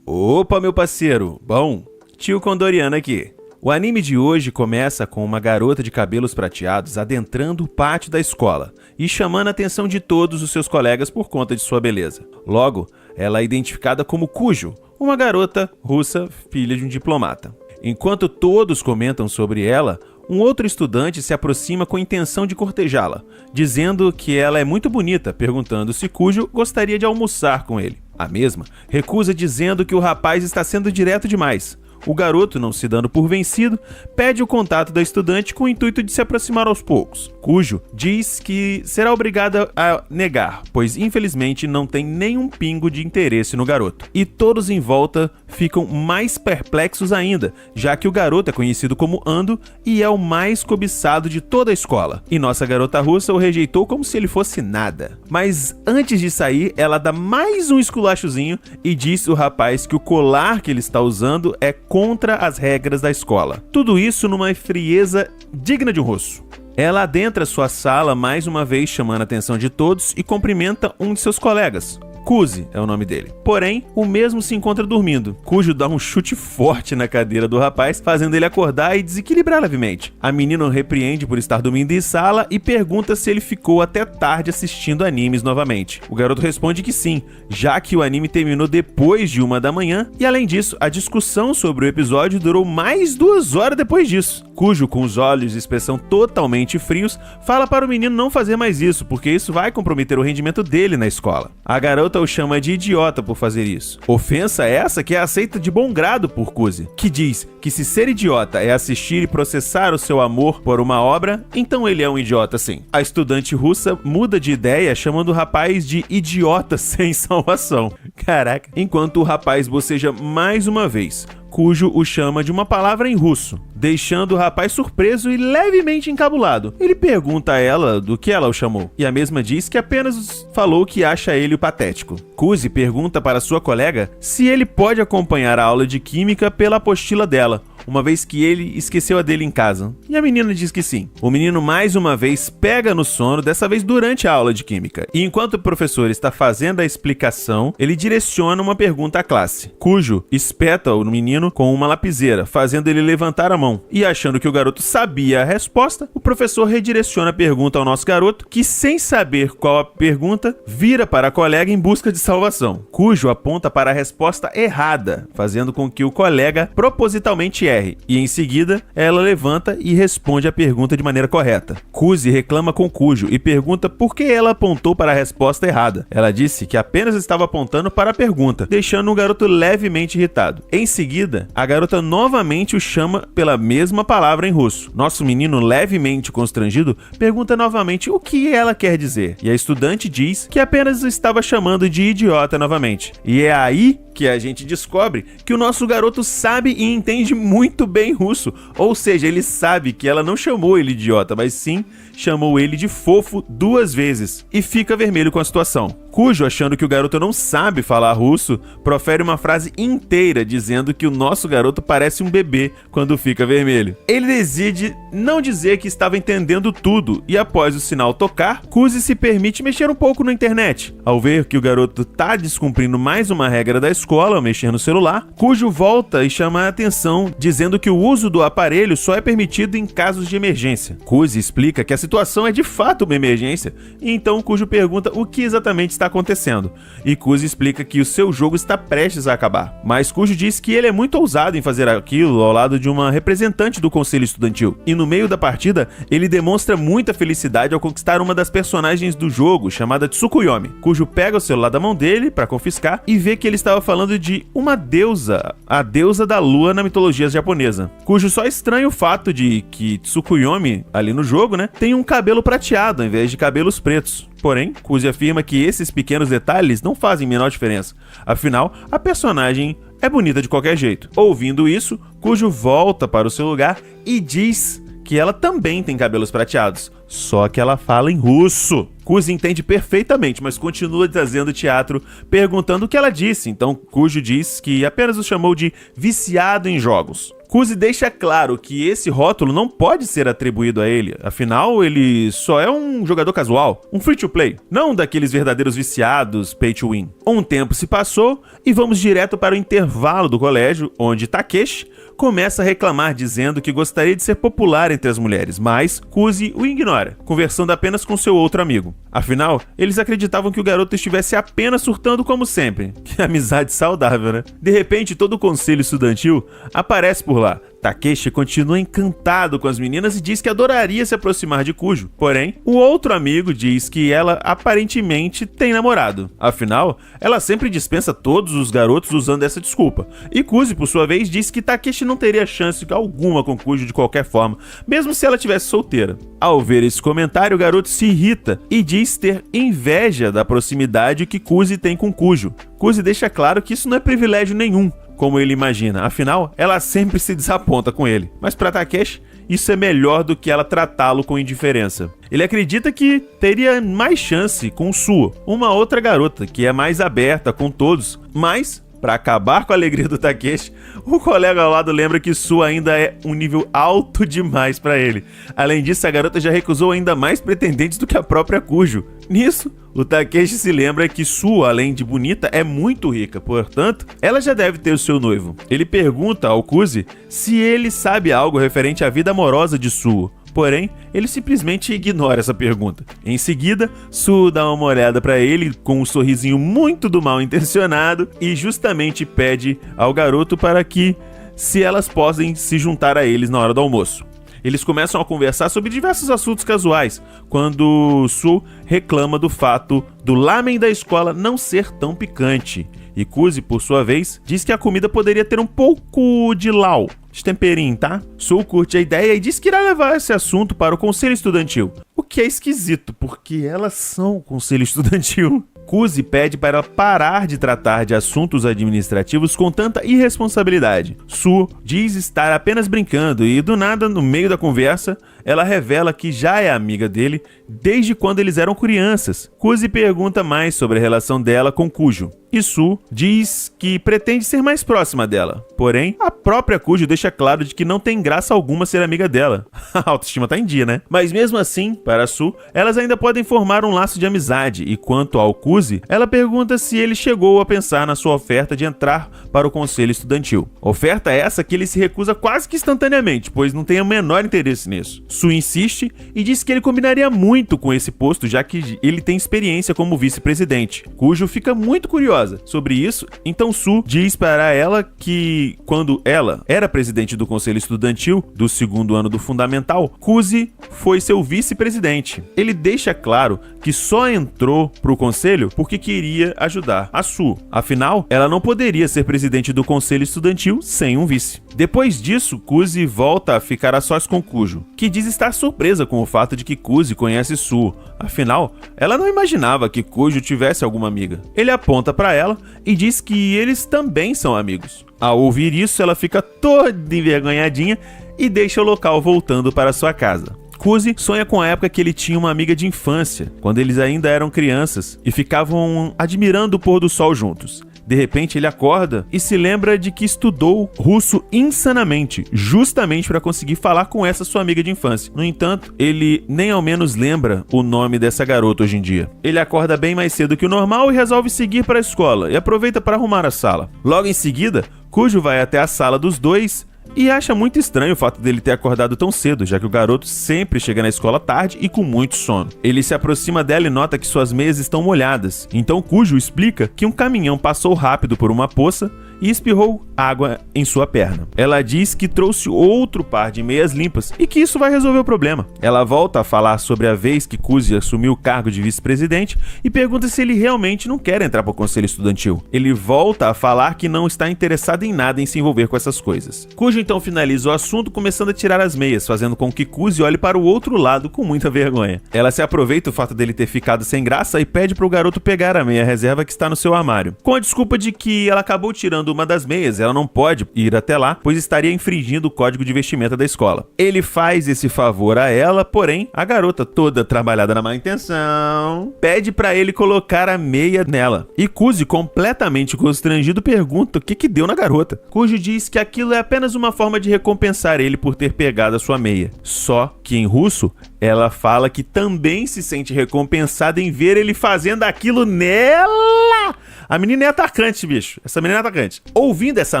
Opa, meu parceiro! Bom, tio Condoriano aqui. O anime de hoje começa com uma garota de cabelos prateados adentrando o pátio da escola e chamando a atenção de todos os seus colegas por conta de sua beleza. Logo, ela é identificada como Kujo, uma garota russa, filha de um diplomata. Enquanto todos comentam sobre ela, um outro estudante se aproxima com a intenção de cortejá-la, dizendo que ela é muito bonita, perguntando se Kujo gostaria de almoçar com ele. A mesma recusa, dizendo que o rapaz está sendo direto demais. O garoto, não se dando por vencido, pede o contato da estudante com o intuito de se aproximar aos poucos. Kujo diz que será obrigada a negar, pois infelizmente não tem nenhum pingo de interesse no garoto. E todos em volta ficam mais perplexos ainda, já que o garoto é conhecido como Ando e é o mais cobiçado de toda a escola. E nossa garota russa o rejeitou como se ele fosse nada. Mas antes de sair, ela dá mais um esculachozinho e diz ao rapaz que o colar que ele está usando é contra as regras da escola. Tudo isso numa frieza digna de um russo. Ela adentra sua sala mais uma vez, chamando a atenção de todos e cumprimenta um de seus colegas. Kuzi é o nome dele. Porém, o mesmo se encontra dormindo. Kujo dá um chute forte na cadeira do rapaz, fazendo ele acordar e desequilibrar levemente. A menina o repreende por estar dormindo em sala e pergunta se ele ficou até tarde assistindo animes novamente. O garoto responde que sim, já que o anime terminou depois de 1 da manhã, e além disso, a discussão sobre o episódio durou mais 2 horas depois disso. Kujo, com os olhos e expressão totalmente frios, fala para o menino não fazer mais isso, porque isso vai comprometer o rendimento dele na escola. A garota o chama de idiota por fazer isso. Ofensa essa que é aceita de bom grado por Kuzi, que diz que se ser idiota é assistir e processar o seu amor por uma obra, então ele é um idiota sim. A estudante russa muda de ideia, chamando o rapaz de idiota sem salvação. Caraca. Enquanto o rapaz boceja mais uma vez, Kujo o chama de uma palavra em russo, deixando o rapaz surpreso e levemente encabulado. Ele pergunta a ela do que ela o chamou, e a mesma diz que apenas falou que acha ele o patético. Kuzi pergunta para sua colega se ele pode acompanhar a aula de química pela apostila dela, uma vez que ele esqueceu a dele em casa. E a menina diz que sim. O menino mais uma vez pega no sono, dessa vez durante a aula de química. E enquanto o professor está fazendo a explicação, ele direciona uma pergunta à classe. Kujo espeta o menino com uma lapiseira, fazendo ele levantar a mão. E achando que o garoto sabia a resposta, o professor redireciona a pergunta ao nosso garoto, que sem saber qual a pergunta, vira para a colega em busca de salvação. Kujo aponta para a resposta errada, fazendo com que o colega propositalmente erre. E em seguida, ela levanta e responde a pergunta de maneira correta. Kuzi reclama com Kujo e pergunta por que ela apontou para a resposta errada. Ela disse que apenas estava apontando para a pergunta, deixando o garoto levemente irritado. Em seguida, a garota novamente o chama pela mesma palavra em russo. Nosso menino, levemente constrangido, pergunta novamente o que ela quer dizer. E a estudante diz que apenas estava chamando de idiota novamente. E é aí que a gente descobre que o nosso garoto sabe e entende muito bem russo, ou seja, ele sabe que ela não chamou ele de idiota, mas sim chamou ele de fofo 2 vezes, e fica vermelho com a situação. Kujo, achando que o garoto não sabe falar russo, profere uma frase inteira dizendo que o nosso garoto parece um bebê quando fica vermelho. Ele decide não dizer que estava entendendo tudo, e após o sinal tocar, Kuzi se permite mexer um pouco na internet. Ao ver que o garoto tá descumprindo mais uma regra da escola ao mexer no celular, Kujo volta e chama a atenção, dizendo que o uso do aparelho só é permitido em casos de emergência. Kuzi explica que a situação é de fato uma emergência, e então Kujo pergunta o que exatamente está acontecendo, e Kuzi explica que o seu jogo está prestes a acabar. Mas Kujo diz que ele é muito ousado em fazer aquilo ao lado de uma representante do conselho estudantil, e no meio da partida, ele demonstra muita felicidade ao conquistar uma das personagens do jogo, chamada Tsukuyomi. Kujo pega o celular da mão dele para confiscar e vê que ele estava falando de uma deusa, a deusa da lua na mitologia japonesa. Kujo só estranha o fato de que Tsukuyomi, ali no jogo, né, tem um cabelo prateado ao invés de cabelos pretos. Porém, Kuzi afirma que esses pequenos detalhes não fazem a menor diferença. Afinal, a personagem é bonita de qualquer jeito. Ouvindo isso, Kujo volta para o seu lugar e diz que ela também tem cabelos prateados, só que ela fala em russo. Kuzi entende perfeitamente, mas continua trazendo teatro, perguntando o que ela disse. Então Kujo diz que apenas o chamou de viciado em jogos. Kuzi deixa claro que esse rótulo não pode ser atribuído a ele, afinal ele só é um jogador casual, um free-to-play, não daqueles verdadeiros viciados pay-to-win. Um tempo se passou e vamos direto para o intervalo do colégio, onde Takeshi começa a reclamar dizendo que gostaria de ser popular entre as mulheres, mas Kuzi o ignora, conversando apenas com seu outro amigo. Afinal, eles acreditavam que o garoto estivesse apenas surtando como sempre. Que amizade saudável, né? De repente, todo o conselho estudantil aparece por lá. Takeshi continua encantado com as meninas e diz que adoraria se aproximar de Kujo. Porém, o outro amigo diz que ela aparentemente tem namorado. Afinal, ela sempre dispensa todos os garotos usando essa desculpa. E Kuzi, por sua vez, diz que Takeshi não teria chance alguma com Kujo de qualquer forma, mesmo se ela tivesse solteira. Ao ver esse comentário, o garoto se irrita e diz ter inveja da proximidade que Kuzi tem com Kujo. Kuzi deixa claro que isso não é privilégio nenhum, como ele imagina, afinal, ela sempre se desaponta com ele. Mas para Takeshi, isso é melhor do que ela tratá-lo com indiferença. Ele acredita que teria mais chance com Suo, uma outra garota que é mais aberta com todos, mas para acabar com a alegria do Takeshi, o colega ao lado lembra que Suo ainda é um nível alto demais para ele. Além disso, a garota já recusou ainda mais pretendentes do que a própria Kujo. Nisso, o Takeshi se lembra que Suo, além de bonita, é muito rica, portanto, ela já deve ter o seu noivo. Ele pergunta ao Kuzi se ele sabe algo referente à vida amorosa de Suo. Porém, ele simplesmente ignora essa pergunta. Em seguida, Suo dá uma olhada para ele com um sorrisinho muito do mal intencionado e justamente pede ao garoto para que se elas podem se juntar a eles na hora do almoço. Eles começam a conversar sobre diversos assuntos casuais, quando Suo reclama do fato do lamen da escola não ser tão picante. E Kuzi, por sua vez, diz que a comida poderia ter um pouco de lau, de temperinho, tá? Suo curte a ideia e diz que irá levar esse assunto para o conselho estudantil. O que é esquisito, porque elas são o conselho estudantil. Kuzi pede para ela parar de tratar de assuntos administrativos com tanta irresponsabilidade. Suo diz estar apenas brincando e, do nada, no meio da conversa, ela revela que já é amiga dele desde quando eles eram crianças. Kuzi pergunta mais sobre a relação dela com Kujo. E Suo diz que pretende ser mais próxima dela. Porém, a própria Kujo deixa claro de que não tem graça alguma ser amiga dela. A autoestima tá em dia, né? Mas mesmo assim, para Suo, elas ainda podem formar um laço de amizade. E quanto ao Kuzi, ela pergunta se ele chegou a pensar na sua oferta de entrar para o conselho estudantil. Oferta essa que ele se recusa quase que instantaneamente, pois não tem o menor interesse nisso. Suo insiste e diz que ele combinaria muito com esse posto, já que ele tem experiência como vice-presidente. Kujo fica muito curiosa sobre isso, então Suo diz para ela que quando ela era presidente do conselho estudantil do segundo ano do fundamental, Kuzi foi seu vice-presidente. Ele deixa claro que só entrou pro conselho porque queria ajudar a Suo. Afinal, ela não poderia ser presidente do conselho estudantil sem um vice. Depois disso, Kuzi volta a ficar a sós com Kujo, que diz estar surpresa com o fato de que Kuzi conhece Suo. Afinal, ela não imaginava que Kujo tivesse alguma amiga. Ele aponta para ela e diz que eles também são amigos. Ao ouvir isso, ela fica toda envergonhadinha e deixa o local voltando para sua casa. Kuzi sonha com a época que ele tinha uma amiga de infância, quando eles ainda eram crianças e ficavam admirando o pôr do sol juntos. De repente ele acorda e se lembra de que estudou russo insanamente, justamente para conseguir falar com essa sua amiga de infância. No entanto, ele nem ao menos lembra o nome dessa garota hoje em dia. Ele acorda bem mais cedo que o normal e resolve seguir para a escola e aproveita para arrumar a sala. Logo em seguida, Kujo vai até a sala dos dois e acha muito estranho o fato dele ter acordado tão cedo, já que o garoto sempre chega na escola tarde e com muito sono. Ele se aproxima dela e nota que suas meias estão molhadas. Então Kujo explica que um caminhão passou rápido por uma poça e espirrou água em sua perna. Ela diz que trouxe outro par de meias limpas e que isso vai resolver o problema. Ela volta a falar sobre a vez que Kuzi assumiu o cargo de vice-presidente e pergunta se ele realmente não quer entrar para o conselho estudantil. Ele volta a falar que não está interessado em nada em se envolver com essas coisas. Kujo então finaliza o assunto começando a tirar as meias, fazendo com que Kuzi olhe para o outro lado com muita vergonha. Ela se aproveita o fato dele ter ficado sem graça e pede para o garoto pegar a meia reserva que está no seu armário, com a desculpa de que ela acabou tirando usando uma das meias. Ela não pode ir até lá, pois estaria infringindo o código de vestimenta da escola. Ele faz esse favor a ela, porém, a garota, toda trabalhada na má intenção, pede pra ele colocar a meia nela. E Kuzi, completamente constrangido, pergunta o que deu na garota. Kujo diz que aquilo é apenas uma forma de recompensar ele por ter pegado a sua meia. Só que em russo, ela fala que também se sente recompensada em ver ele fazendo aquilo nela. A menina é atacante, bicho. Essa menina é atacante. Ouvindo essa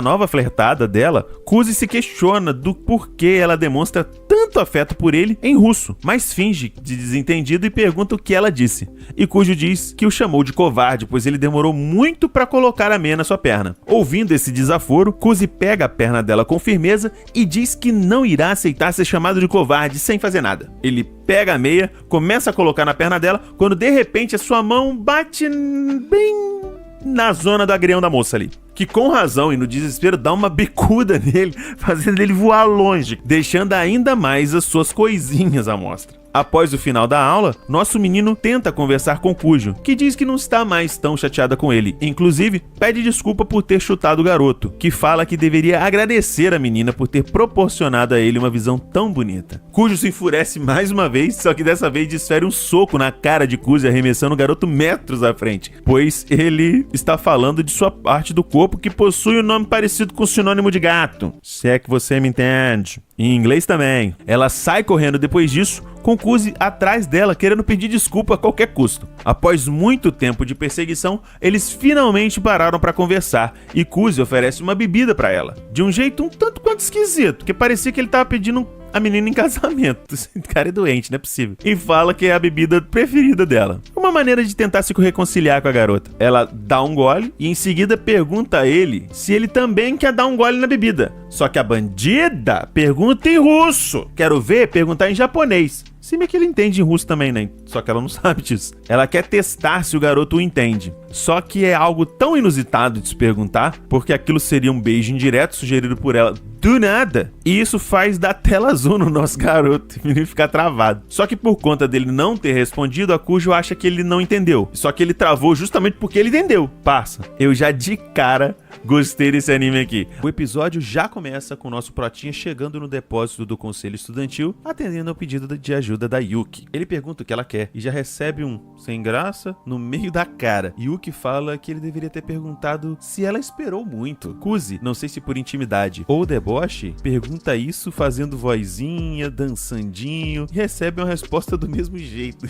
nova flertada dela, Kuzi se questiona do porquê ela demonstra tanto afeto por ele em russo, mas finge de desentendido e pergunta o que ela disse. E Kujo diz que o chamou de covarde, pois ele demorou muito para colocar a meia na sua perna. Ouvindo esse desaforo, Kuzi pega a perna dela com firmeza e diz que não irá aceitar ser chamado de covarde sem fazer nada. Ele pega a meia, começa a colocar na perna dela, quando de repente a sua mão bate bem na zona do agrião da moça ali, que com razão e no desespero dá uma bicuda nele, fazendo ele voar longe, deixando ainda mais as suas coisinhas à mostra. Após o final da aula, nosso menino tenta conversar com Kujo, que diz que não está mais tão chateada com ele. Inclusive, pede desculpa por ter chutado o garoto, que fala que deveria agradecer a menina por ter proporcionado a ele uma visão tão bonita. Kujo se enfurece mais uma vez, só que dessa vez desfere um soco na cara de Kujo, arremessando o garoto metros à frente, pois ele está falando de sua parte do corpo que possui um nome parecido com o sinônimo de gato. Se é que você me entende. Em inglês também. Ela sai correndo depois disso, com Kuzi atrás dela querendo pedir desculpa a qualquer custo. Após muito tempo de perseguição, eles finalmente pararam para conversar e Kuzi oferece uma bebida para ela, de um jeito um tanto quanto esquisito, que parecia que ele estava pedindo a menina em casamento. Esse cara é doente, não é possível. E fala que é a bebida preferida dela. Uma maneira de tentar se reconciliar com a garota. Ela dá um gole e em seguida pergunta a ele se ele também quer dar um gole na bebida. Só que a bandida pergunta em russo. Quero ver perguntar em japonês. Se bem que ele entende em russo também, né? Só que ela não sabe disso. Ela quer testar se o garoto o entende. Só que é algo tão inusitado de se perguntar, porque aquilo seria um beijo indireto sugerido por ela do nada. E isso faz dar tela azul no nosso garoto e ele ficar travado. Só que por conta dele não ter respondido, a Kujo acha que ele não entendeu. Só que ele travou justamente porque ele entendeu. Parça, eu já de cara gostei desse anime aqui. O episódio já começa com o nosso protinha chegando no depósito do conselho estudantil, atendendo ao pedido de ajuda da Yuki. Ele pergunta o que ela quer e já recebe um sem graça no meio da cara. Yuki fala que ele deveria ter perguntado se ela esperou muito. Kuzi, não sei se por intimidade ou deboche, pergunta isso fazendo vozinha, dançandinho e recebe uma resposta do mesmo jeito.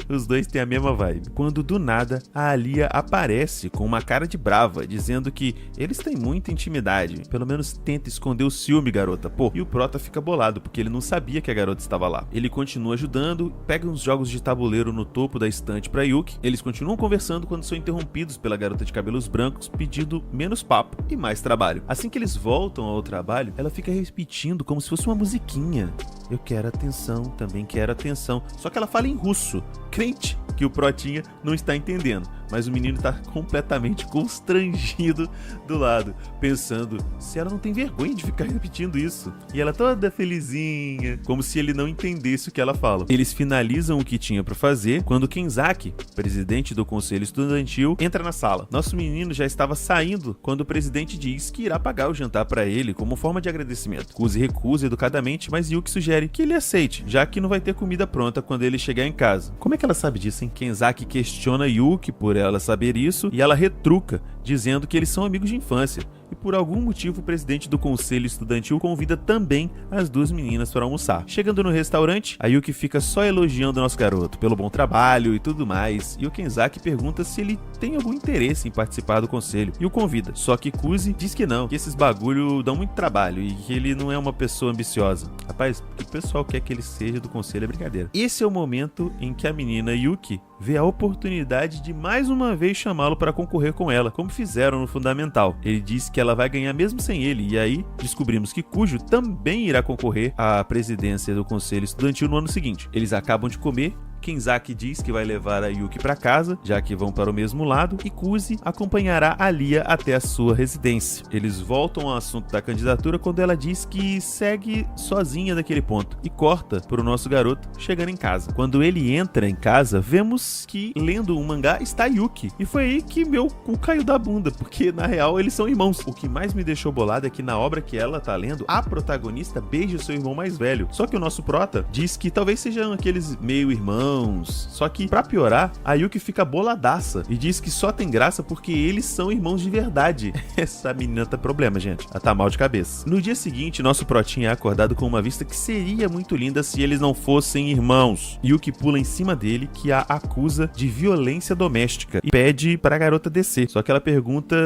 Os dois têm a mesma vibe. Quando do nada a Alia aparece com uma cara de brava, dizendo que eles têm muita intimidade. Pelo menos tenta esconder o ciúme, garota. Pô, e o Prota fica bolado porque ele não sabia que a garota estava lá. Ele continua ajudando, pega uns jogos de tabuleiro no topo da estante pra Yuki. Eles continuam conversando quando são interrompidos pela garota de cabelos brancos pedindo menos papo e mais trabalho. Assim que eles voltam ao trabalho, ela fica repetindo como se fosse uma musiquinha. Eu quero atenção, também quero atenção. Só que ela fala em russo. Crente que o Protinha não está entendendo. Mas o menino está completamente constrangido do lado, pensando se ela não tem vergonha de ficar repetindo isso. E ela toda felizinha, como se ele não entendesse o que ela fala. Eles finalizam o que tinha para fazer quando Kenzaki, presidente do conselho estudantil, entra na sala. Nosso menino já estava saindo quando o presidente diz que irá pagar o jantar para ele como forma de agradecimento. Kuzi recusa educadamente, mas Yuki sugere que ele aceite, já que não vai ter comida pronta quando ele chegar em casa. Como é que ela sabe disso, hein? Kenzaki questiona Yuki por ela saber isso e ela retruca, dizendo que eles são amigos de infância. E por algum motivo o presidente do conselho estudantil convida também as duas meninas para almoçar. Chegando no restaurante, a Yuki fica só elogiando o nosso garoto pelo bom trabalho e tudo mais, e o Kenzaki pergunta se ele tem algum interesse em participar do conselho e o convida. Só que Kuzi diz que não, que esses bagulho dão muito trabalho e que ele não é uma pessoa ambiciosa. Rapaz, o que o pessoal quer que ele seja do conselho é brincadeira. Esse é o momento em que a menina Yuki vê a oportunidade de mais uma vez chamá-lo para concorrer com ela, como fizeram no Fundamental. Ele diz que ela vai ganhar mesmo sem ele, e aí descobrimos que Kujo também irá concorrer à presidência do conselho estudantil no ano seguinte. Eles acabam de comer Kenzaki diz que vai levar a Yuki para casa, já que vão para o mesmo lado, e Kuzi acompanhará a Lia até a sua residência. Eles voltam ao assunto da candidatura quando ela diz que segue sozinha daquele ponto e corta para o nosso garoto chegando em casa. Quando ele entra em casa, vemos que lendo um mangá está Yuki. E foi aí que meu cu caiu da bunda, porque na real eles são irmãos. O que mais me deixou bolado é que na obra que ela tá lendo, a protagonista beija o seu irmão mais velho. Só que o nosso prota diz que talvez sejam aqueles meio irmãos. Só que, pra piorar, a Yuki fica boladaça e diz que só tem graça porque eles são irmãos de verdade. Essa menina tá problema, gente. Ela tá mal de cabeça. No dia seguinte, nosso protinha é acordado com uma vista que seria muito linda se eles não fossem irmãos. Yuki pula em cima dele, que a acusa de violência doméstica e pede pra garota descer. Só que ela pergunta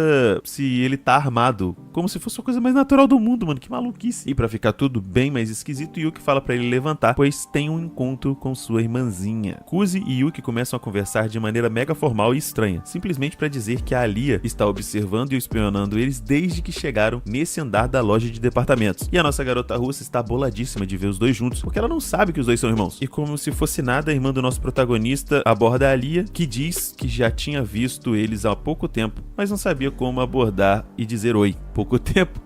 se ele tá armado, como se fosse a coisa mais natural do mundo, mano. Que maluquice. E pra ficar tudo bem mais esquisito, Yuki fala pra ele levantar, pois tem um encontro com sua irmãzinha. Kuzi e Yuki começam a conversar de maneira mega formal e estranha, simplesmente pra dizer que a Lia está observando e espionando eles desde que chegaram nesse andar da loja de departamentos. E a nossa garota russa está boladíssima de ver os dois juntos, porque ela não sabe que os dois são irmãos. E como se fosse nada, a irmã do nosso protagonista aborda a Lia, que diz que já tinha visto eles há pouco tempo, mas não sabia como abordar e dizer oi. Pouco tempo?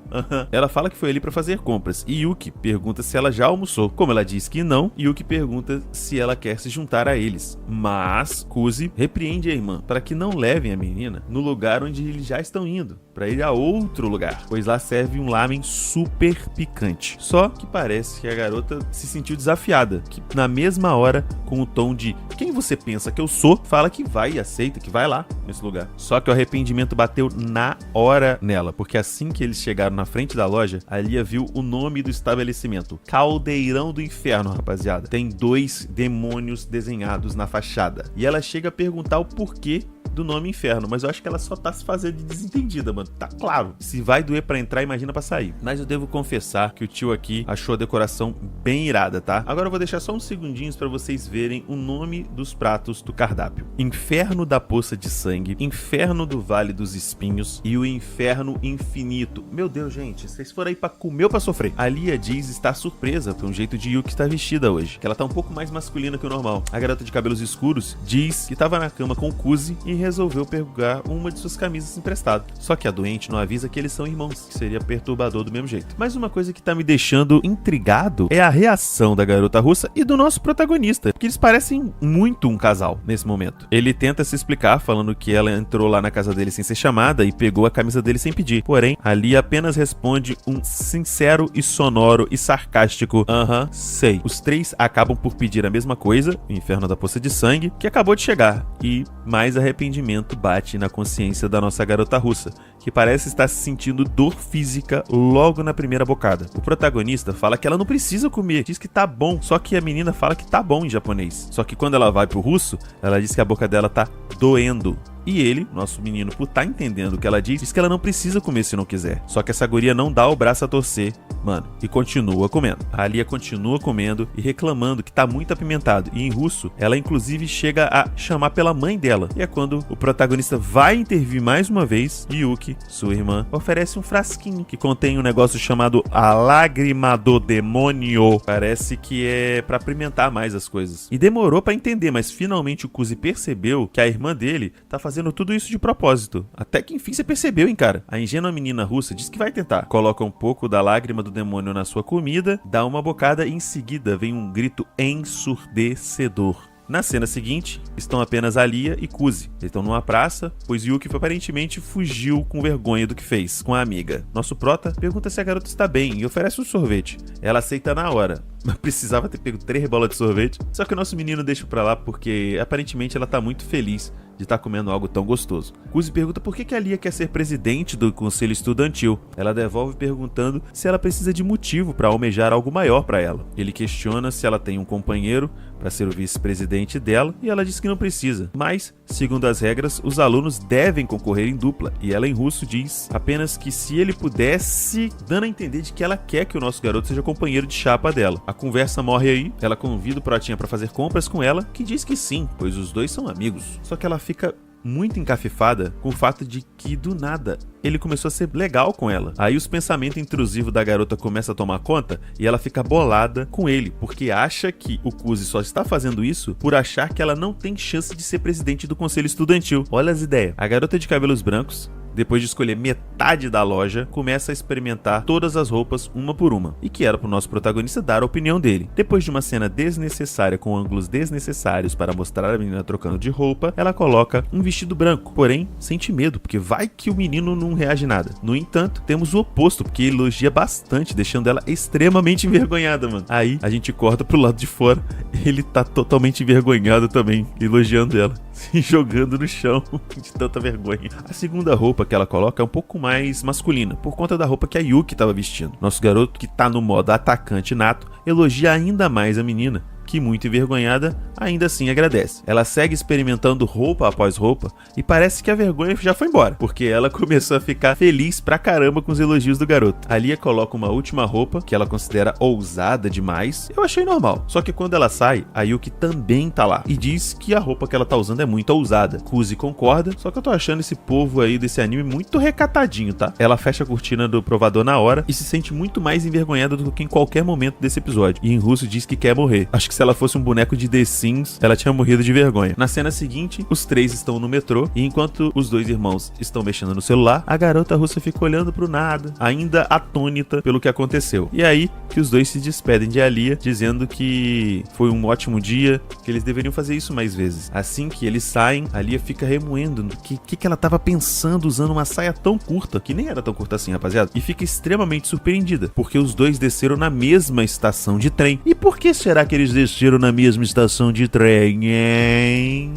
Ela fala que foi ali pra fazer compras, e Yuki pergunta se ela já almoçou. Como ela diz que não, Yuki pergunta se ela quer se juntar a eles. Mas Kuzi repreende a irmã para que não levem a menina no lugar onde eles já estão indo, para ir a outro lugar, pois lá serve um lamen super picante. Só que parece que a garota se sentiu desafiada, que na mesma hora, com o tom de quem você pensa que eu sou, fala que vai e aceita, que vai lá nesse lugar. Só que o arrependimento bateu na hora nela, porque assim que eles chegaram na frente da loja, a Lia viu o nome do estabelecimento: Caldeirão do Inferno, rapaziada. Tem 2 demônios desenhados na fachada. E ela chega a perguntar o porquê do nome Inferno, mas eu acho que ela só tá se fazendo de desentendida, mano. Tá claro. Se vai doer pra entrar, imagina pra sair. Mas eu devo confessar que o tio aqui achou a decoração bem irada, tá? Agora eu vou deixar só uns segundinhos pra vocês verem o nome dos pratos do cardápio: Inferno da Poça de Sangue, Inferno do Vale dos Espinhos e o Inferno Infinito. Meu Deus, gente, vocês foram aí pra comer ou pra sofrer? A Lia diz estar surpresa com o jeito de Yuki estar vestida hoje, que ela tá um pouco mais masculina que o normal. A garota de cabelos escuros diz que tava na cama com o Kuzi e resolveu pegar uma de suas camisas emprestada. Só que a doente não avisa que eles são irmãos, que seria perturbador do mesmo jeito. Mas uma coisa que tá me deixando intrigado é a reação da garota russa e do nosso protagonista, porque eles parecem muito um casal nesse momento. Ele tenta se explicar, falando que ela entrou lá na casa dele sem ser chamada e pegou a camisa dele sem pedir. Porém, ali apenas responde um sincero e sonoro e sarcástico sei. Os 3 acabam por pedir a mesma coisa, o Inferno da Poça de Sangue, que acabou de chegar, e mais arrependimento bate na consciência da nossa garota russa, que parece estar se sentindo dor física logo na primeira bocada. O protagonista fala que ela não precisa comer, diz que tá bom, só que a menina fala que tá bom em japonês. Só que quando ela vai pro russo, ela diz que a boca dela tá doendo. E ele, nosso menino, por tá entendendo o que ela diz que ela não precisa comer se não quiser. Só que essa guria não dá o braço a torcer, mano, e continua comendo. A Lia continua comendo e reclamando que tá muito apimentado. E em russo, ela inclusive chega a chamar pela mãe dela. E é quando o protagonista vai intervir mais uma vez e Yuki, sua irmã, oferece um frasquinho que contém um negócio chamado a lágrima do demônio. Parece que é pra apimentar mais as coisas. E demorou pra entender, mas finalmente o Kuzi percebeu que a irmã dele tá fazendo tudo isso de propósito. Até que enfim você percebeu, hein, cara? A ingênua menina russa diz que vai tentar. Coloca um pouco da lágrima do demônio na sua comida, dá uma bocada e em seguida vem um grito ensurdecedor. Na cena seguinte, estão apenas a Lia e Kuzi. Eles estão numa praça, pois Yuki aparentemente fugiu com vergonha do que fez com a amiga. Nosso prota pergunta se a garota está bem e oferece um sorvete. Ela aceita na hora, mas precisava ter pego 3 bolas de sorvete. Só que o nosso menino deixa pra lá porque aparentemente ela tá muito feliz de estar comendo algo tão gostoso. Kuzi pergunta por que a Lia quer ser presidente do conselho estudantil. Ela devolve perguntando se ela precisa de motivo para almejar algo maior para ela. Ele questiona se ela tem um companheiro para ser o vice-presidente dela e ela diz que não precisa. Mas, segundo as regras, os alunos devem concorrer em dupla e ela em russo diz apenas que se ele pudesse, dando a entender de que ela quer que o nosso garoto seja companheiro de chapa dela. A conversa morre aí, ela convida o protinha para fazer compras com ela, que diz que sim, pois os dois são amigos. Só que ela fica muito encafifada com o fato de que, do nada, ele começou a ser legal com ela. Aí os pensamentos intrusivos da garota começam a tomar conta e ela fica bolada com ele, porque acha que o Kuzi só está fazendo isso por achar que ela não tem chance de ser presidente do conselho estudantil. Olha as ideias. A garota de cabelos brancos, depois de escolher metade da loja, começa a experimentar todas as roupas uma por uma, e que era pro nosso protagonista dar a opinião dele. Depois de uma cena desnecessária com ângulos desnecessários para mostrar a menina trocando de roupa, ela coloca um vestido branco, porém sente medo, porque vai que o menino não reage nada. No entanto, temos o oposto, porque elogia bastante, deixando ela extremamente envergonhada, mano. Aí a gente corta pro lado de fora, ele tá totalmente envergonhado também, elogiando ela, se jogando no chão de tanta vergonha. A segunda roupa que ela coloca é um pouco mais masculina, por conta da roupa que a Yuki estava vestindo. Nosso garoto, que tá no modo atacante nato, elogia ainda mais a menina, que, muito envergonhada, ainda assim agradece. Ela segue experimentando roupa após roupa e parece que a vergonha já foi embora, porque ela começou a ficar feliz pra caramba com os elogios do garoto. A Lia coloca uma última roupa que ela considera ousada demais. Eu achei normal, só que quando ela sai, a Yuki também tá lá e diz que a roupa que ela tá usando é muito ousada. Kuzi concorda, só que eu tô achando esse povo aí desse anime muito recatadinho, tá? Ela fecha a cortina do provador na hora e se sente muito mais envergonhada do que em qualquer momento desse episódio. E em russo diz que quer morrer. Acho que se ela fosse um boneco de The Sims, ela tinha morrido de vergonha. Na cena seguinte, os três estão no metrô e enquanto os dois irmãos estão mexendo no celular, a garota russa fica olhando pro nada, ainda atônita pelo que aconteceu. E aí que os dois se despedem de Alia, dizendo que foi um ótimo dia, que eles deveriam fazer isso mais vezes. Assim que eles saem, Alia fica remoendo no que ela tava pensando usando uma saia tão curta, que nem era tão curta assim, rapaziada, e fica extremamente surpreendida, porque os dois desceram na mesma estação de trem. E por que será que eles desceram na mesma estação de trem, hein?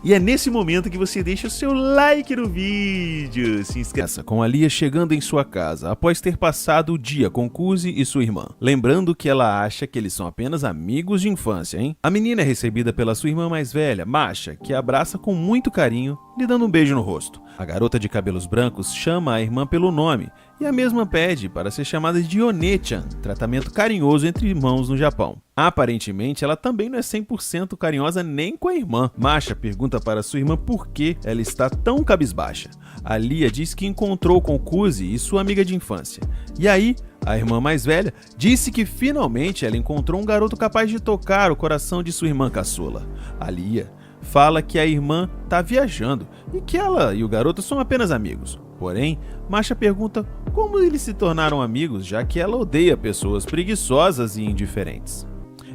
E é nesse momento que você deixa o seu like no vídeo, se inscreva. Com a Lia chegando em sua casa, após ter passado o dia com Kuzi e sua irmã. Lembrando que ela acha que eles são apenas amigos de infância, hein? A menina é recebida pela sua irmã mais velha, Masha, que a abraça com muito carinho, lhe dando um beijo no rosto. A garota de cabelos brancos chama a irmã pelo nome, e a mesma pede para ser chamada de One-chan, tratamento carinhoso entre irmãos no Japão. Aparentemente, ela também não é 100% carinhosa nem com a irmã. Masha pergunta para sua irmã por que ela está tão cabisbaixa. A Lia diz que encontrou com Kuzi e sua amiga de infância. E aí, a irmã mais velha disse que finalmente ela encontrou um garoto capaz de tocar o coração de sua irmã caçula. A Lia fala que a irmã tá viajando e que ela e o garoto são apenas amigos. Porém, Masha pergunta como eles se tornaram amigos, já que ela odeia pessoas preguiçosas e indiferentes.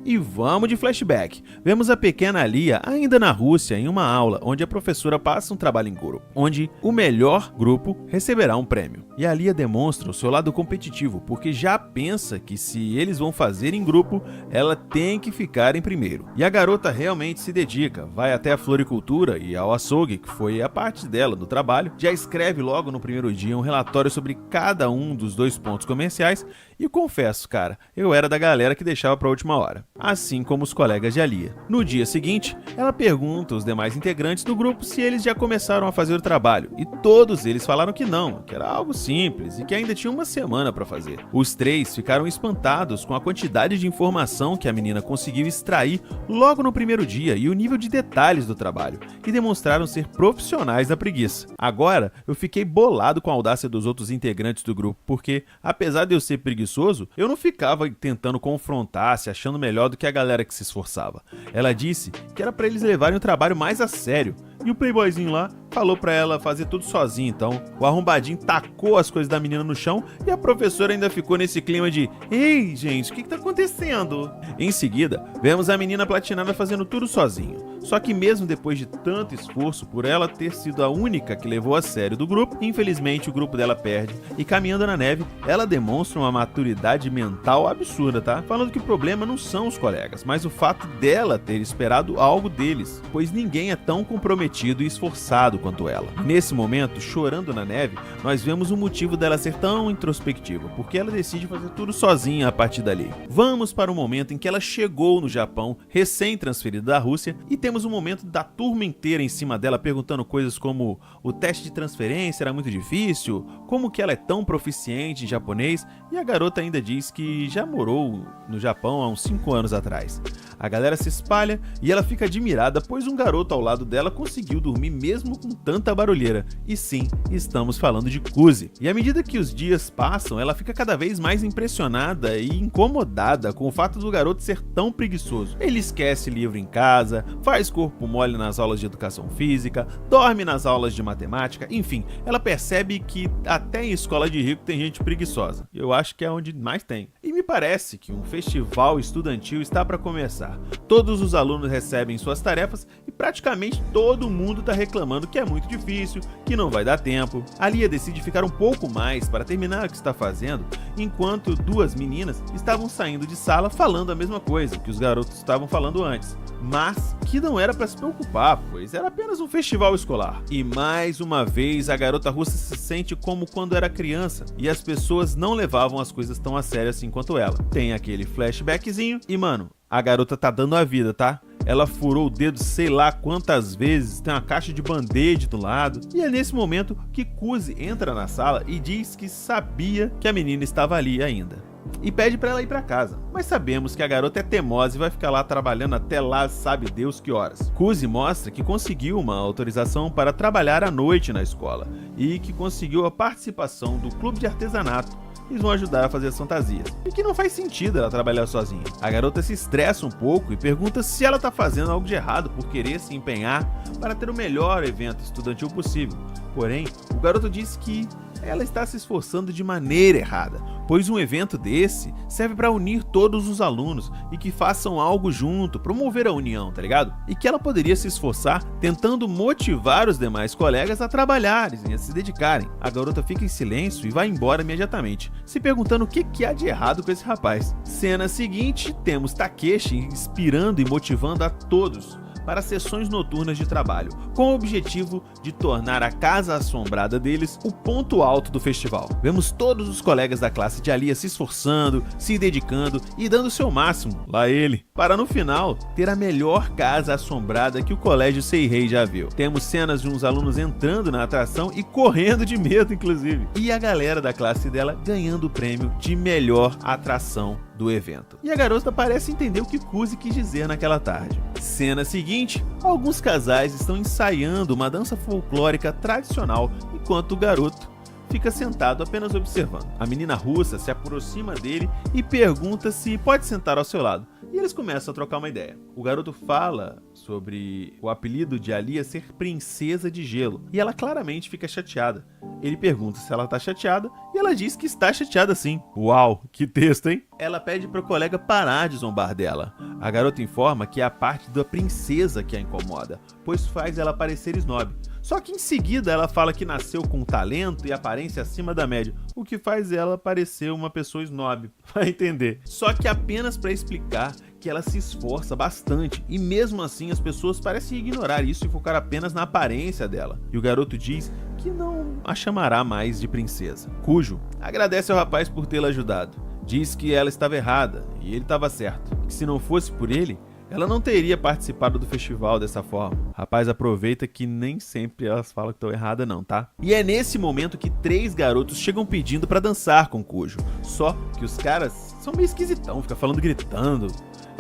E vamos de flashback. Vemos a pequena Lia ainda na Rússia em uma aula onde a professora passa um trabalho em grupo, onde o melhor grupo receberá um prêmio. E a Lia demonstra o seu lado competitivo, porque já pensa que se eles vão fazer em grupo, ela tem que ficar em primeiro. E a garota realmente se dedica, vai até a floricultura e ao açougue, que foi a parte dela do trabalho, já escreve logo no primeiro dia um relatório sobre cada um dos 2 pontos comerciais e confesso, cara, eu era da galera que deixava pra última hora, assim como os colegas de Alia. No dia seguinte, ela pergunta aos demais integrantes do grupo se eles já começaram a fazer o trabalho, e todos eles falaram que não, que era algo simples e que ainda tinha uma semana para fazer. Os 3 ficaram espantados com a quantidade de informação que a menina conseguiu extrair logo no primeiro dia e o nível de detalhes do trabalho, e demonstraram ser profissionais da preguiça. Agora, eu fiquei bolado com a audácia dos outros integrantes do grupo, porque, apesar de eu ser preguiçoso, eu não ficava tentando confrontar, se achando melhor do que a galera que se esforçava. Ela disse que era para eles levarem o trabalho mais a sério, e o playboyzinho lá falou pra ela fazer tudo sozinho. Então o arrombadinho tacou as coisas da menina no chão e a professora ainda ficou nesse clima de ei gente, o que tá acontecendo? Em seguida, vemos a menina platinada fazendo tudo sozinho. Só que mesmo depois de tanto esforço por ela ter sido a única que levou a sério do grupo, infelizmente o grupo dela perde e caminhando na neve, ela demonstra uma maturidade mental absurda, tá? Falando que o problema não são os colegas, mas o fato dela ter esperado algo deles, pois ninguém é tão comprometido e esforçado quanto ela. Nesse momento, chorando na neve, nós vemos o motivo dela ser tão introspectiva, porque ela decide fazer tudo sozinha a partir dali. Vamos para o momento em que ela chegou no Japão, recém-transferida da Rússia, e temos Vemos um momento da turma inteira em cima dela perguntando coisas como o teste de transferência era muito difícil, como que ela é tão proficiente em japonês, e a garota ainda diz que já morou no Japão há uns 5 anos atrás. A galera se espalha e ela fica admirada, pois um garoto ao lado dela conseguiu dormir mesmo com tanta barulheira. E sim, estamos falando de Kuzi. E à medida que os dias passam, ela fica cada vez mais impressionada e incomodada com o fato do garoto ser tão preguiçoso. Ele esquece livro em casa, faz corpo mole nas aulas de educação física, dorme nas aulas de matemática, enfim, ela percebe que até em escola de rico tem gente preguiçosa. Eu acho que é onde mais tem. E me parece que um festival estudantil está para começar. Todos os alunos recebem suas tarefas e praticamente todo mundo está reclamando que é muito difícil, que não vai dar tempo. A Lia decide ficar um pouco mais para terminar o que está fazendo, enquanto duas meninas estavam saindo de sala falando a mesma coisa que os garotos estavam falando antes, mas que não era para se preocupar, pois era apenas um festival escolar. E mais uma vez a garota russa se sente como quando era criança e as pessoas não levavam as coisas tão a sério assim quanto ela. Tem aquele flashbackzinho e mano, a garota tá dando a vida, tá? Ela furou o dedo sei lá quantas vezes, tem uma caixa de band-aid do lado. E é nesse momento que Kuzi entra na sala e diz que sabia que a menina estava ali ainda. E pede pra ela ir pra casa. Mas sabemos que a garota é teimosa e vai ficar lá trabalhando até lá sabe Deus que horas. Kuzi mostra que conseguiu uma autorização para trabalhar à noite na escola e que conseguiu a participação do clube de artesanato. Eles vão ajudar a fazer as fantasias. E que não faz sentido ela trabalhar sozinha. A garota se estressa um pouco e pergunta se ela tá fazendo algo de errado por querer se empenhar para ter o melhor evento estudantil possível. Porém, o garoto diz que ela está se esforçando de maneira errada, pois um evento desse serve para unir todos os alunos e que façam algo junto, promover a união, tá ligado? E que ela poderia se esforçar tentando motivar os demais colegas a trabalharem e a se dedicarem. A garota fica em silêncio e vai embora imediatamente, se perguntando o que há de errado com esse rapaz. Cena seguinte, temos Takeshi inspirando e motivando a todos para sessões noturnas de trabalho, com o objetivo de tornar a casa assombrada deles o ponto alto do festival. Vemos todos os colegas da classe de Alia se esforçando, se dedicando e dando o seu máximo, lá ele, para no final ter a melhor casa assombrada que o colégio Seirei já viu. Temos cenas de uns alunos entrando na atração e correndo de medo, inclusive, e a galera da classe dela ganhando o prêmio de melhor atração do evento. E a garota parece entender o que Kuzi quis dizer naquela tarde. Cena seguinte, alguns casais estão ensaiando uma dança folclórica tradicional enquanto o garoto fica sentado apenas observando. A menina russa se aproxima dele e pergunta se pode sentar ao seu lado. E eles começam a trocar uma ideia. O garoto fala sobre o apelido de Alia ser Princesa de Gelo, e ela claramente fica chateada. Ele pergunta se ela tá chateada, e ela diz que está chateada sim. Uau, que texto, hein? Ela pede para o colega parar de zombar dela. A garota informa que é a parte da princesa que a incomoda, pois faz ela parecer snob. Só que em seguida ela fala que nasceu com talento e aparência acima da média, o que faz ela parecer uma pessoa snob, vai entender. Só que apenas para explicar que ela se esforça bastante e mesmo assim as pessoas parecem ignorar isso e focar apenas na aparência dela. E o garoto diz que não a chamará mais de princesa. Cujo agradece ao rapaz por tê-la ajudado. Diz que ela estava errada e ele estava certo, que se não fosse por ele, ela não teria participado do festival dessa forma. O rapaz aproveita que nem sempre elas falam que estão erradas não, tá? E é nesse momento que 3 garotos chegam pedindo pra dançar com Kujo. Só que os caras são meio esquisitão, ficam falando gritando.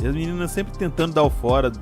E as meninas sempre tentando dar o fora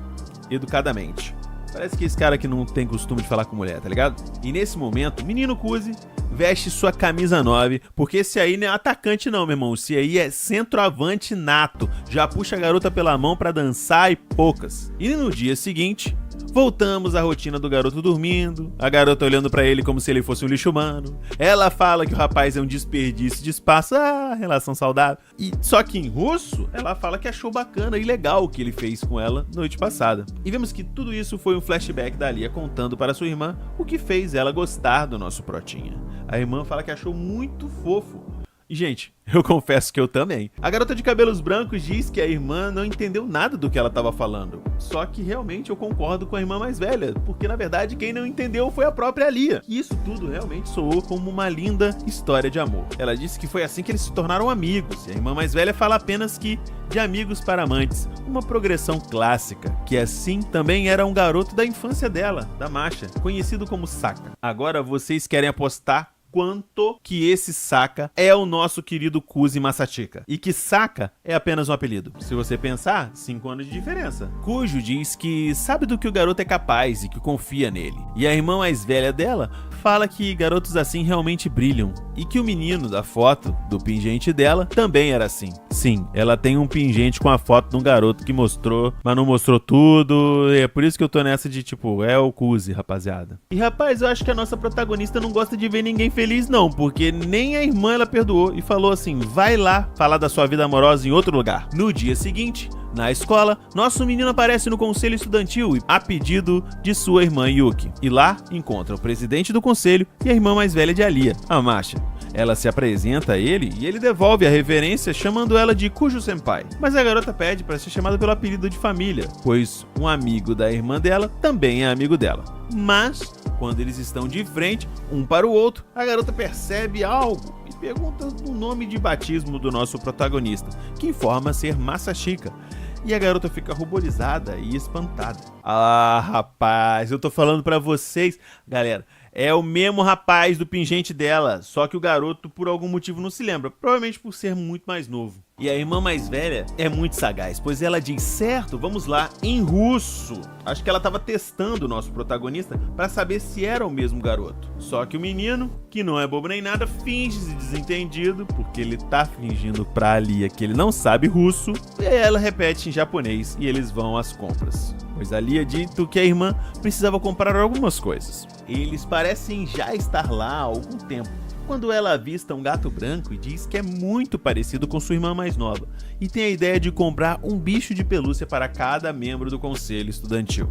educadamente. Parece que esse cara que não tem costume de falar com mulher, tá ligado? E nesse momento, o menino Kuzi veste sua camisa 9, porque esse aí não é atacante não, meu irmão. Esse aí é centroavante nato. Já puxa a garota pela mão pra dançar e poucas. E no dia seguinte, voltamos à rotina do garoto dormindo, a garota olhando pra ele como se ele fosse um lixo humano. Ela fala que o rapaz é um desperdício de espaço, relação saudável. E só que em russo, ela fala que achou bacana e legal o que ele fez com ela noite passada. E vemos que tudo isso foi um flashback da Lia contando para sua irmã o que fez ela gostar do nosso protinha. A irmã fala que achou muito fofo E, gente, eu confesso que eu também. A garota de cabelos brancos diz que a irmã não entendeu nada do que ela estava falando. Só que realmente eu concordo com a irmã mais velha, porque na verdade quem não entendeu foi a própria Lia. E isso tudo realmente soou como uma linda história de amor. Ela disse que foi assim que eles se tornaram amigos, e a irmã mais velha fala apenas que de amigos para amantes, uma progressão clássica, que assim também era um garoto da infância dela, da Masha, conhecido como Saka. Agora vocês querem apostar quanto que esse Saka é o nosso querido Kuzi Masachika, e que Saka é apenas um apelido. Se você pensar, 5 anos de diferença. Kujo diz que sabe do que o garoto é capaz e que confia nele. E a irmã mais velha dela fala que garotos assim realmente brilham, e que o menino da foto do pingente dela também era assim. Sim, ela tem um pingente com a foto de um garoto que mostrou, mas não mostrou tudo, e é por isso que eu tô nessa de tipo, é o Kuzi, rapaziada. E rapaz, eu acho que a nossa protagonista não gosta de ver ninguém feliz não, porque nem a irmã ela perdoou e falou assim, vai lá falar da sua vida amorosa em outro lugar. No dia seguinte, na escola, nosso menino aparece no conselho estudantil a pedido de sua irmã Yuki. E lá encontra o presidente do conselho e a irmã mais velha de Alia, a Masha. Ela se apresenta a ele e ele devolve a reverência chamando ela de Kujo Senpai. Mas a garota pede para ser chamada pelo apelido de família, pois um amigo da irmã dela também é amigo dela. Mas, quando eles estão de frente, um para o outro, a garota percebe algo e pergunta o nome de batismo do nosso protagonista, que informa ser Masachika. E a garota fica ruborizada e espantada. Ah, rapaz, eu tô falando pra vocês, galera, é o mesmo rapaz do pingente dela, só que o garoto por algum motivo não se lembra, provavelmente por ser muito mais novo. E a irmã mais velha é muito sagaz, pois ela diz, certo, vamos lá, em russo. Acho que ela estava testando o nosso protagonista para saber se era o mesmo garoto. Só que o menino, que não é bobo nem nada, finge-se desentendido, porque ele tá fingindo pra Lia que ele não sabe russo, e aí ela repete em japonês e eles vão às compras. Pois a Lia dito que a irmã precisava comprar algumas coisas. Eles parecem já estar lá há algum tempo, quando ela avista um gato branco e diz que é muito parecido com sua irmã mais nova, e tem a ideia de comprar um bicho de pelúcia para cada membro do conselho estudantil.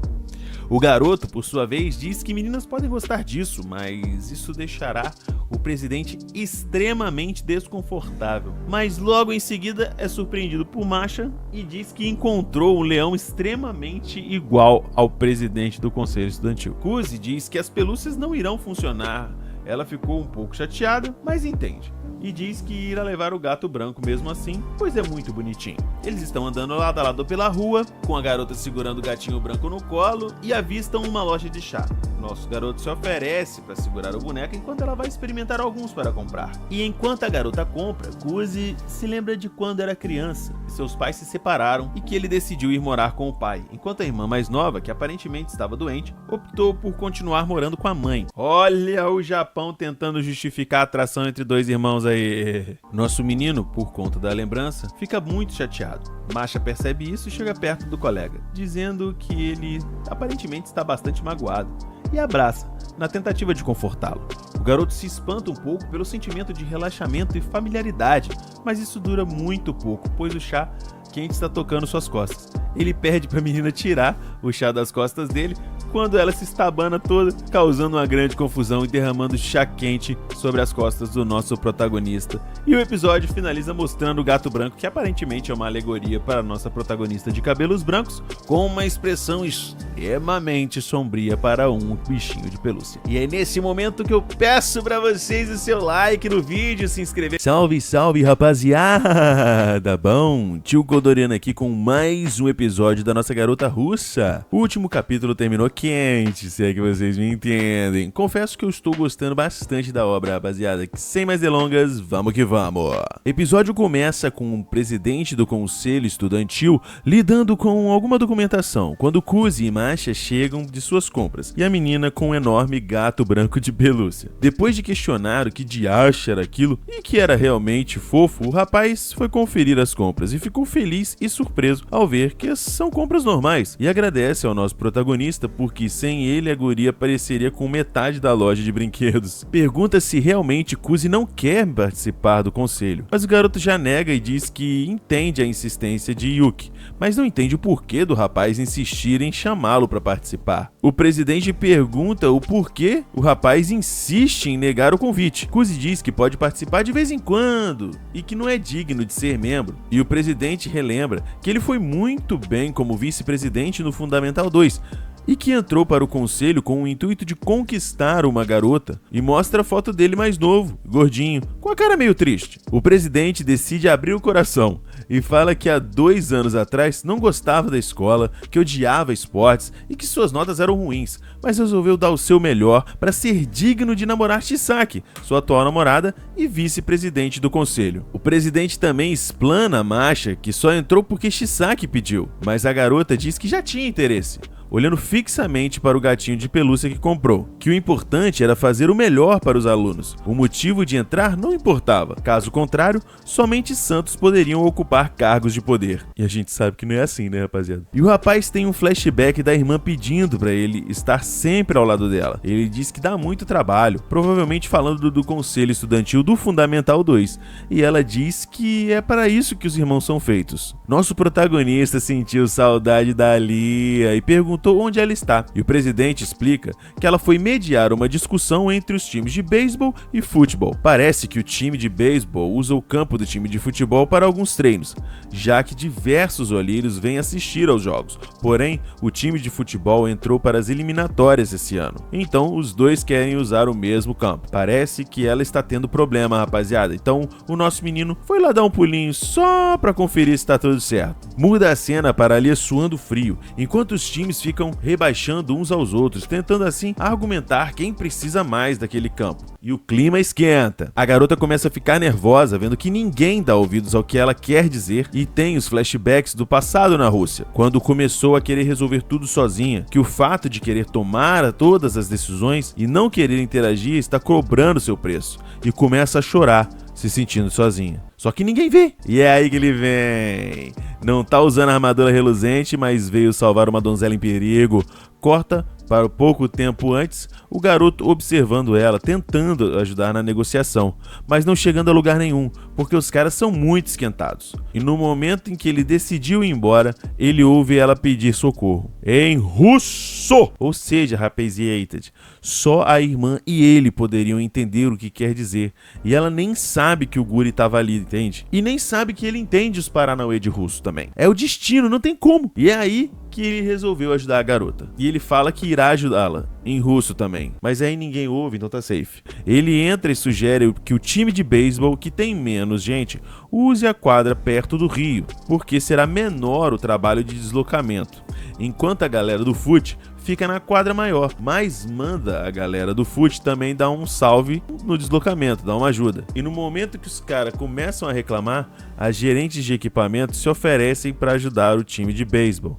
O garoto, por sua vez, diz que meninas podem gostar disso, mas isso deixará o presidente extremamente desconfortável. Mas logo em seguida é surpreendido por Masha e diz que encontrou um leão extremamente igual ao presidente do conselho estudantil. Kuzi diz que as pelúcias não irão funcionar. Ela ficou um pouco chateada, mas entende. E diz que irá levar o gato branco mesmo assim, pois é muito bonitinho. Eles estão andando lado a lado pela rua, com a garota segurando o gatinho branco no colo e avistam uma loja de chá. Nosso garoto se oferece para segurar o boneco enquanto ela vai experimentar alguns para comprar. E enquanto a garota compra, Kuzi se lembra de quando era criança e seus pais se separaram e que ele decidiu ir morar com o pai, enquanto a irmã mais nova, que aparentemente estava doente, optou por continuar morando com a mãe. Olha o Japão tentando justificar a atração entre dois irmãos aí. Nosso menino, por conta da lembrança, fica muito chateado. Masha percebe isso e chega perto do colega, dizendo que ele aparentemente está bastante magoado, e abraça, na tentativa de confortá-lo. O garoto se espanta um pouco pelo sentimento de relaxamento e familiaridade, mas isso dura muito pouco, pois o chá quente está tocando suas costas. Ele pede para a menina tirar o chá das costas dele, quando ela se estabana toda, causando uma grande confusão e derramando chá quente sobre as costas do nosso protagonista. E o episódio finaliza mostrando o gato branco, que aparentemente é uma alegoria para a nossa protagonista de cabelos brancos, com uma expressão extremamente sombria para um bichinho de pelúcia. E é nesse momento que eu peço para vocês o seu like no vídeo, se inscrever. Salve, salve, rapaziada! Bom, tio Kodoriano aqui com mais um episódio da nossa garota russa. O último capítulo terminou quente, se é que vocês me entendem. Confesso que eu estou gostando bastante da obra, rapaziada, que sem mais delongas, vamos que vamos. Episódio começa com o presidente do conselho estudantil lidando com alguma documentação, quando Kuzi e Masha chegam de suas compras, e a menina com um enorme gato branco de pelúcia. Depois de questionar o que diacho era aquilo, e que era realmente fofo, o rapaz foi conferir as compras, e ficou feliz e surpreso ao ver que são compras normais, e agradece ao nosso protagonista por porque sem ele a guria apareceria com metade da loja de brinquedos. Pergunta se realmente Kuzi não quer participar do conselho, mas o garoto já nega e diz que entende a insistência de Yuki, mas não entende o porquê do rapaz insistir em chamá-lo para participar. O presidente pergunta o porquê o rapaz insiste em negar o convite. Kuzi diz que pode participar de vez em quando e que não é digno de ser membro. E o presidente relembra que ele foi muito bem como vice-presidente no Fundamental 2 e que entrou para o conselho com o intuito de conquistar uma garota, e mostra a foto dele mais novo, gordinho, com a cara meio triste. O presidente decide abrir o coração e fala que há 2 anos atrás não gostava da escola, que odiava esportes e que suas notas eram ruins, mas resolveu dar o seu melhor para ser digno de namorar Chisaki, sua atual namorada e vice-presidente do conselho. O presidente também explana a Masha que só entrou porque Chisaki pediu, mas a garota diz que já tinha interesse, olhando fixamente para o gatinho de pelúcia que comprou, que o importante era fazer o melhor para os alunos. O motivo de entrar não importava, caso contrário, somente santos poderiam ocupar cargos de poder. E a gente sabe que não é assim, né, rapaziada? E o rapaz tem um flashback da irmã pedindo para ele estar sempre ao lado dela. Ele diz que dá muito trabalho, provavelmente falando do conselho estudantil do Fundamental 2, e ela diz que é para isso que os irmãos são feitos. Nosso protagonista sentiu saudade da Lia e perguntou onde ela está, e o presidente explica que ela foi mediar uma discussão entre os times de beisebol e futebol. Parece que o time de beisebol usa o campo do time de futebol para alguns treinos, já que diversos olheiros vêm assistir aos jogos. Porém, o time de futebol entrou para as eliminatórias esse ano, então os dois querem usar o mesmo campo. Parece que ela está tendo problema, rapaziada, então o nosso menino foi lá dar um pulinho só para conferir se está tudo certo. Muda a cena para ali suando frio, enquanto os times ficam rebaixando uns aos outros, tentando assim argumentar quem precisa mais daquele campo. E o clima esquenta. A garota começa a ficar nervosa, vendo que ninguém dá ouvidos ao que ela quer dizer, e tem os flashbacks do passado na Rússia, quando começou a querer resolver tudo sozinha, que o fato de querer tomar todas as decisões e não querer interagir está cobrando seu preço, e começa a chorar, se sentindo sozinha. Só que ninguém vê. E é aí que ele vem. Não tá usando a armadura reluzente, mas veio salvar uma donzela em perigo. Corta para pouco tempo antes, o garoto observando ela, tentando ajudar na negociação, mas não chegando a lugar nenhum, porque os caras são muito esquentados. E no momento em que ele decidiu ir embora, ele ouve ela pedir socorro, em russo! Ou seja, rapaziada, só a irmã e ele poderiam entender o que quer dizer, e ela nem sabe que o guri tava ali, entende? E nem sabe que ele entende os paranauê de russo também. É o destino, não tem como. E é aí que ele resolveu ajudar a garota. E ele fala que irá ajudá-la, em russo também. Mas aí ninguém ouve, então tá safe. Ele entra e sugere que o time de beisebol, que tem menos gente, use a quadra perto do rio, porque será menor o trabalho de deslocamento. Enquanto a galera do fute fica na quadra maior, mas manda a galera do fute também dar um salve no deslocamento, dar uma ajuda. E no momento que os caras começam a reclamar, as gerentes de equipamento se oferecem para ajudar o time de beisebol.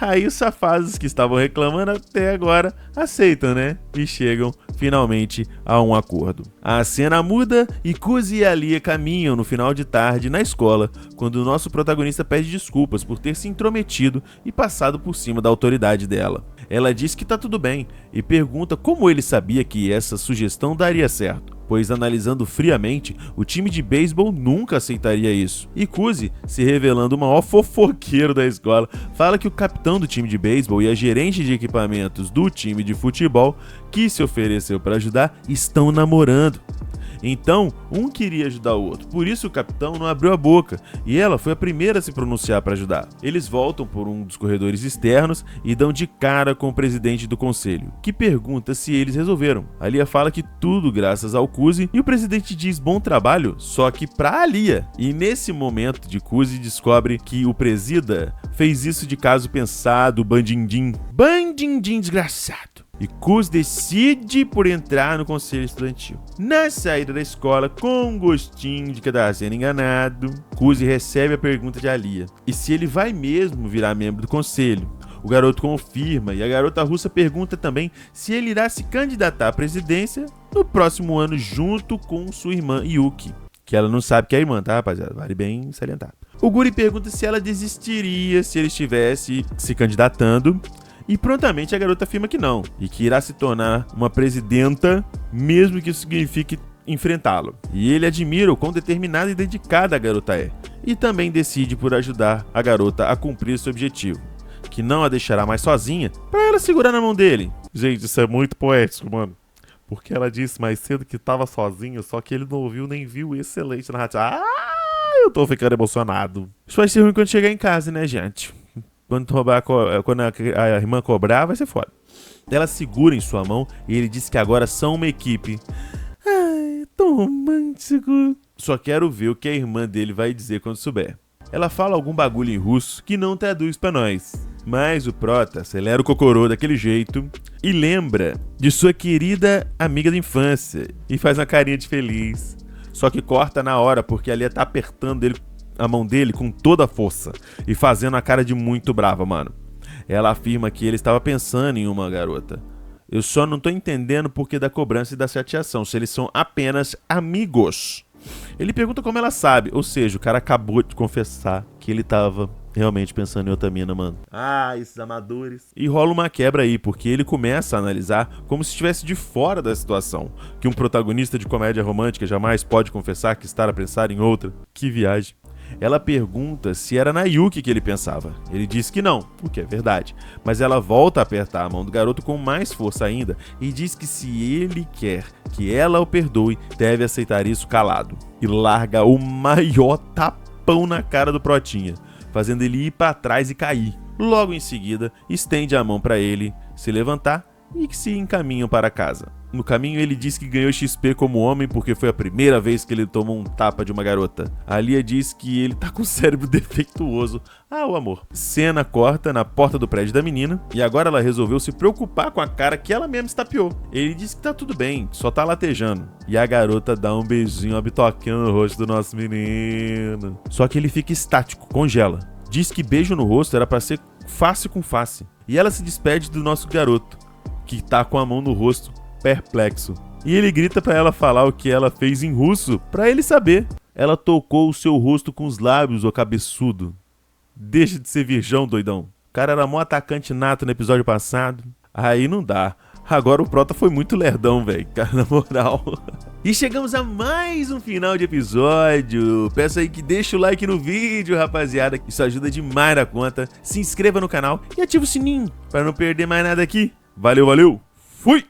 Aí os safados que estavam reclamando até agora aceitam, né? E chegam finalmente a um acordo. A cena muda e Kuzi e a Lia caminham no final de tarde na escola, quando o nosso protagonista pede desculpas por ter se intrometido e passado por cima da autoridade dela. Ela diz que tá tudo bem e pergunta como ele sabia que essa sugestão daria certo, pois analisando friamente, o time de beisebol nunca aceitaria isso. E Kuzi, se revelando o maior fofoqueiro da escola, fala que o capitão do time de beisebol e a gerente de equipamentos do time de futebol, que se ofereceu para ajudar, estão namorando. Então, um queria ajudar o outro, por isso o capitão não abriu a boca, e ela foi a primeira a se pronunciar para ajudar. Eles voltam por um dos corredores externos e dão de cara com o presidente do conselho, que pergunta se eles resolveram. A Lia fala que tudo graças ao Kuzi, e o presidente diz bom trabalho, só que pra Lia. E nesse momento de Kuzi descobre que o presida fez isso de caso pensado, bandindim desgraçado. E Kuzi decide por entrar no conselho estudantil. Na saída da escola, com um gostinho de que tá sendo enganado, Kuzi recebe a pergunta de Alia, e se ele vai mesmo virar membro do conselho. O garoto confirma, e a garota russa pergunta também se ele irá se candidatar à presidência no próximo ano junto com sua irmã Yuki, que ela não sabe que é irmã, tá, rapaziada? Vale bem salientar. O guri pergunta se ela desistiria se ele estivesse se candidatando, E prontamente a garota afirma que não, e que irá se tornar uma presidenta, mesmo que isso signifique enfrentá-lo. E ele admira o quão determinada e dedicada a garota é, e também decide por ajudar a garota a cumprir seu objetivo, que não a deixará mais sozinha, para ela segurar na mão dele. Gente, isso é muito poético, mano. Porque ela disse mais cedo que estava sozinha, só que ele não ouviu nem viu. Excelente narrativa. Eu tô ficando emocionado. Isso vai ser ruim quando chegar em casa, né, gente? Quando a irmã cobrar, vai ser foda. Ela segura em sua mão e ele diz que agora são uma equipe. Ai, tão romântico. Só quero ver o que a irmã dele vai dizer quando souber. Ela fala algum bagulho em russo que não traduz pra nós. Mas o Prota acelera o cocorô daquele jeito e lembra de sua querida amiga da infância e faz uma carinha de feliz. Só que corta na hora porque a Lia tá apertando a mão dele com toda a força e fazendo a cara de muito brava, mano. Ela afirma que ele estava pensando em uma garota. Eu só não tô entendendo o porquê da cobrança e da chateação, se eles são apenas amigos. Ele pergunta como ela sabe, ou seja, o cara acabou de confessar que ele tava realmente pensando em outra mina, mano. Ah, esses amadores. E rola uma quebra aí, porque ele começa a analisar como se estivesse de fora da situação, que um protagonista de comédia romântica jamais pode confessar que está a pensar em outra. Que viagem. Ela pergunta se era na Yuki que ele pensava. Ele diz que não, o que é verdade. Mas ela volta a apertar a mão do garoto com mais força ainda e diz que se ele quer que ela o perdoe, deve aceitar isso calado. E larga o maior tapão na cara do Protinha, fazendo ele ir para trás e cair. Logo em seguida, estende a mão para ele se levantar e que se encaminham para casa. No caminho ele diz que ganhou XP como homem porque foi a primeira vez que ele tomou um tapa de uma garota. A Lia diz que ele tá com o cérebro defeituoso. Ah, o amor. Cena corta na porta do prédio da menina e agora ela resolveu se preocupar com a cara que ela mesma estapeou. Ele diz que tá tudo bem, só tá latejando. E a garota dá um beijinho, uma bitoquinha no rosto do nosso menino. Só que ele fica estático, congela. Diz que beijo no rosto era pra ser face com face. E ela se despede do nosso garoto, que tá com a mão no rosto, perplexo. E ele grita pra ela falar o que ela fez em russo, pra ele saber. Ela tocou o seu rosto com os lábios, ô cabeçudo. Deixa de ser virgão, doidão. O cara era mó atacante nato no episódio passado. Aí não dá. Agora o Prota foi muito lerdão, velho. Cara, na moral. E chegamos a mais um final de episódio. Peço aí que deixa o like no vídeo, rapaziada. Isso ajuda demais na conta. Se inscreva no canal e ativa o sininho pra não perder mais nada aqui. Valeu, valeu. Fui!